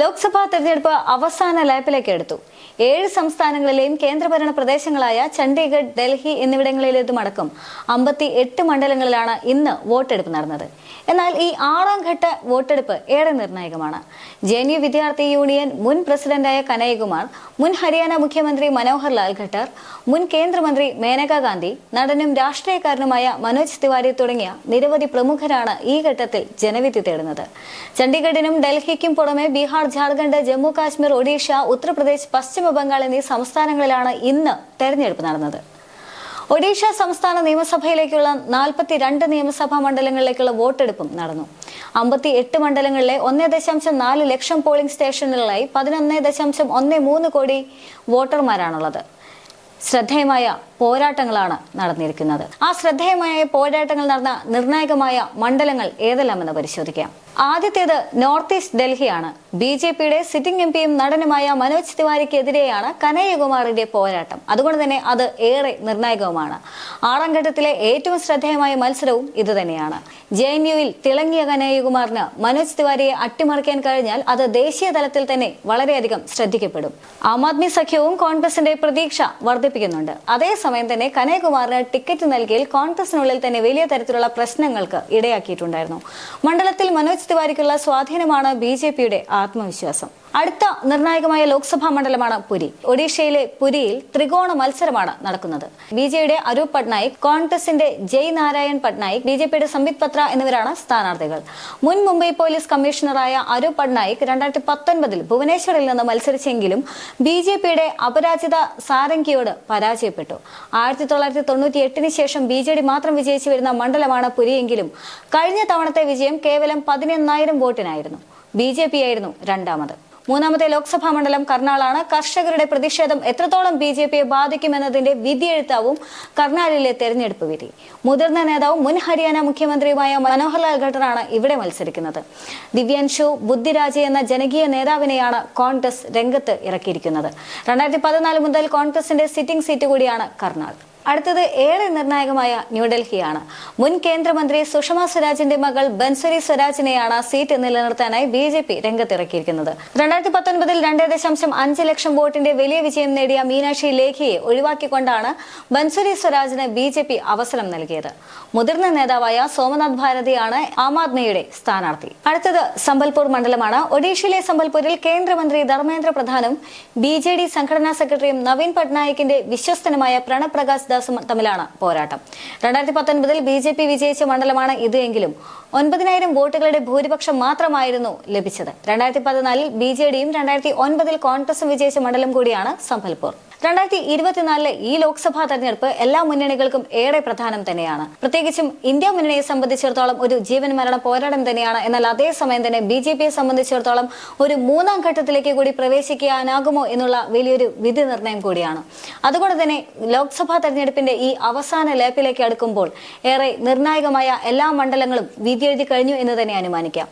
ലോക്സഭാ തെരഞ്ഞെടുപ്പ് അവസാന ലാപ്പിലേക്ക് എടുത്തു. 7 സംസ്ഥാനങ്ങളിലെയും കേന്ദ്രഭരണ പ്രദേശങ്ങളായ ചണ്ഡീഗഡ്, ഡൽഹി എന്നിവിടങ്ങളിലേതുമടക്കം 58 മണ്ഡലങ്ങളിലാണ് ഇന്ന് വോട്ടെടുപ്പ് നടന്നത്. എന്നാൽ ഈ 6ാം ഘട്ട വോട്ടെടുപ്പ് ഏറെ നിർണായകമാണ്. JNU വിദ്യാർത്ഥി യൂണിയൻ മുൻ പ്രസിഡന്റായ കനയ്യകുമാർ, മുൻ ഹരിയാന മുഖ്യമന്ത്രി മനോഹർ ലാൽ ഖട്ടർ, മുൻ കേന്ദ്രമന്ത്രി മേനകാ ഗാന്ധി, നടനും രാഷ്ട്രീയക്കാരനുമായ മനോജ് തിവാരി തുടങ്ങിയ നിരവധി പ്രമുഖരാണ് ഈ ഘട്ടത്തിൽ ജനവിധി തേടുന്നത്. ചണ്ഡീഗഡിനും ഡൽഹിക്കും പുറമെ ബീഹാർ, ജാർഖണ്ഡ്, ജമ്മു കാശ്മീർ, ഒഡീഷ, ഉത്തർപ്രദേശ്, പശ്ചിമ ബംഗാൾ എന്നീ സംസ്ഥാനങ്ങളിലാണ് ഇന്ന് തെരഞ്ഞെടുപ്പ് നടന്നത്. ഒഡീഷ സംസ്ഥാന നിയമസഭയിലേക്കുള്ള 42 നിയമസഭാ മണ്ഡലങ്ങളിലേക്കുള്ള വോട്ടെടുപ്പും നടന്നു. 58 മണ്ഡലങ്ങളിലെ 1.4 ലക്ഷം പോളിംഗ് സ്റ്റേഷനുകളിലായി 11.13 കോടി വോട്ടർമാരാണുള്ളത്. ശ്രദ്ധേയമായ പോരാട്ടങ്ങളാണ് നടന്നിരിക്കുന്നത്. ആ ശ്രദ്ധേയമായ പോരാട്ടങ്ങൾ നടന്ന നിർണായകമായ മണ്ഡലങ്ങൾ ഏതെല്ലാമെന്ന് പരിശോധിക്കാം. ആദ്യത്തേത് നോർത്ത് ഈസ്റ്റ് ഡൽഹിയാണ്. BJPയുടെ സിറ്റിംഗ് MPയും നടനുമായ മനോജ് തിവാരിക്കെതിരെയാണ് കനയ്യകുമാറിന്റെ പോരാട്ടം. അതുകൊണ്ട് തന്നെ അത് ഏറെ നിർണായകവുമാണ്. 6ാം ഘട്ടത്തിലെ ഏറ്റവും ശ്രദ്ധേയമായ മത്സരവും ഇതുതന്നെയാണ്. JNUവിൽ തിളങ്ങിയ കനയ്യകുമാറിന് മനോജ് തിവാരിയെ അട്ടിമറിക്കാൻ കഴിഞ്ഞാൽ അത് ദേശീയ തലത്തിൽ തന്നെ വളരെയധികം ശ്രദ്ധിക്കപ്പെടും. ആം ആദ്മി സഖ്യവും കോൺഗ്രസിന്റെ പ്രതീക്ഷ വർദ്ധിപ്പിക്കുന്നുണ്ട്. അതേസമയം തന്നെ കനയ്യകുമാറിന് ടിക്കറ്റ് നൽകിയാൽ കോൺഗ്രസിനുള്ളിൽ തന്നെ വലിയ തരത്തിലുള്ള പ്രശ്നങ്ങൾക്ക് ഇടയാക്കിയിട്ടുണ്ടായിരുന്നു. മണ്ഡലത്തിൽ മനോജ് തിവാരിക്കുള്ള സ്വാധീനമാണ് BJPയുടെ ആത്മവിശ്വാസം. അടുത്ത നിർണായകമായ ലോക്സഭാ മണ്ഡലമാണ് പുരി. ഒഡീഷയിലെ പുരിയിൽ ത്രികോണ മത്സരമാണ് നടക്കുന്നത്. BJPയുടെ അരൂപ് പട്നായിക്, കോൺഗ്രസിന്റെ ജയ് നാരായൺ പട്നായിക്, BJPയുടെ സംബിത് പത്ര എന്നിവരാണ് സ്ഥാനാർത്ഥികൾ. മുൻ മുംബൈ പോലീസ് കമ്മീഷണറായ അരൂപ് പട്നായിക് 2019 ഭുവനേശ്വറിൽ നിന്ന് മത്സരിച്ചെങ്കിലും BJPയുടെ അപരാജിത സാരംഗിയോട് പരാജയപ്പെട്ടു. 1998 ശേഷം BJD മാത്രം വിജയിച്ചു വരുന്ന മണ്ഡലമാണ് പുരിയെങ്കിലും കഴിഞ്ഞ തവണത്തെ വിജയം കേവലം 11,000 വോട്ടിനായിരുന്നു. BJP ആയിരുന്നു രണ്ടാമത്. മൂന്നാമത്തെ ലോക്സഭാ മണ്ഡലം കർണാളാണ്. കർഷകരുടെ പ്രതിഷേധം എത്രത്തോളം BJPയെ ബാധിക്കുമെന്നതിന്റെ വിധിയെഴുത്താവും കർണാലിലെ തെരഞ്ഞെടുപ്പ് വിധി. മുതിർന്ന നേതാവും മുൻ ഹരിയാന മുഖ്യമന്ത്രിയുമായ മനോഹർ ലാൽ ഖട്ടറാണ് ഇവിടെ മത്സരിക്കുന്നത്. ദിവ്യാൻഷു ബുദ്ധിരാജ് എന്ന ജനകീയ നേതാവിനെയാണ് കോൺഗ്രസ് രംഗത്ത് ഇറക്കിയിരിക്കുന്നത്. 2014 മുതൽ കോൺഗ്രസിന്റെ സിറ്റിംഗ് സീറ്റ് കൂടിയാണ് കർണാൾ. അടുത്തത് ഏറെ നിർണായകമായ ന്യൂഡൽഹിയാണ്. മുൻ കേന്ദ്രമന്ത്രി സുഷമ സ്വരാജിന്റെ മകൾ ബൻസുരി സ്വരാജിനെയാണ് സീറ്റ് നിലനിർത്താനായി BJP രംഗത്തിറക്കിയിരിക്കുന്നത്. 2019 2.5 ലക്ഷം വോട്ടിന്റെ വലിയ വിജയം നേടിയ മീനാക്ഷി ലേഖിയെ ഒഴിവാക്കിക്കൊണ്ടാണ് ബൻസുരി സ്വരാജിന് BJP അവസരം നൽകിയത്. മുതിർന്ന നേതാവായ സോമനാഥ് ഭാരതിയാണ് ആം ആദ്മിയുടെ സ്ഥാനാർത്ഥി. അടുത്തത് സംബൽപൂർ മണ്ഡലമാണ്. ഒഡീഷയിലെ സംബൽപൂരിൽ കേന്ദ്രമന്ത്രി ധർമ്മേന്ദ്ര പ്രധാനും BJD സംഘടനാ സെക്രട്ടറിയും നവീൻ പട്നായിക്കിന്റെ വിശ്വസ്തനുമായ പ്രണബ് പ്രകാശ് തമ്മിലാണ് പോരാട്ടം. 2019 BJP വിജയിച്ച മണ്ഡലമാണ് ഇത് എങ്കിലും 9,000 വോട്ടുകളുടെ ഭൂരിപക്ഷം മാത്രമായിരുന്നു ലഭിച്ചത്. 2014 BJDയും 2009 കോൺഗ്രസും വിജയിച്ച മണ്ഡലം കൂടിയാണ് സംബൽപൂർ. 2024 ഈ ലോക്സഭാ തെരഞ്ഞെടുപ്പ് എല്ലാ മുന്നണികൾക്കും ഏറെ പ്രധാനം തന്നെയാണ്. പ്രത്യേകിച്ചും ഇന്ത്യ മുന്നണിയെ സംബന്ധിച്ചിടത്തോളം ഒരു ജീവൻ മരണ പോരാട്ടം തന്നെയാണ്. എന്നാൽ അതേസമയം തന്നെ BJPയെ സംബന്ധിച്ചിടത്തോളം ഒരു 3ാം ഘട്ടത്തിലേക്ക് കൂടി പ്രവേശിക്കാനാകുമോ എന്നുള്ള വലിയൊരു വിധി നിർണയം കൂടിയാണ്. അതുകൊണ്ട് തന്നെ ലോക്സഭാ തെരഞ്ഞെടുപ്പിന്റെ ഈ അവസാന ലാപ്പിലേക്ക് അടുക്കുമ്പോൾ ഏറെ നിർണായകമായ എല്ലാ മണ്ഡലങ്ങളും വിധി എഴുതി കഴിഞ്ഞു എന്ന് തന്നെ അനുമാനിക്കാം.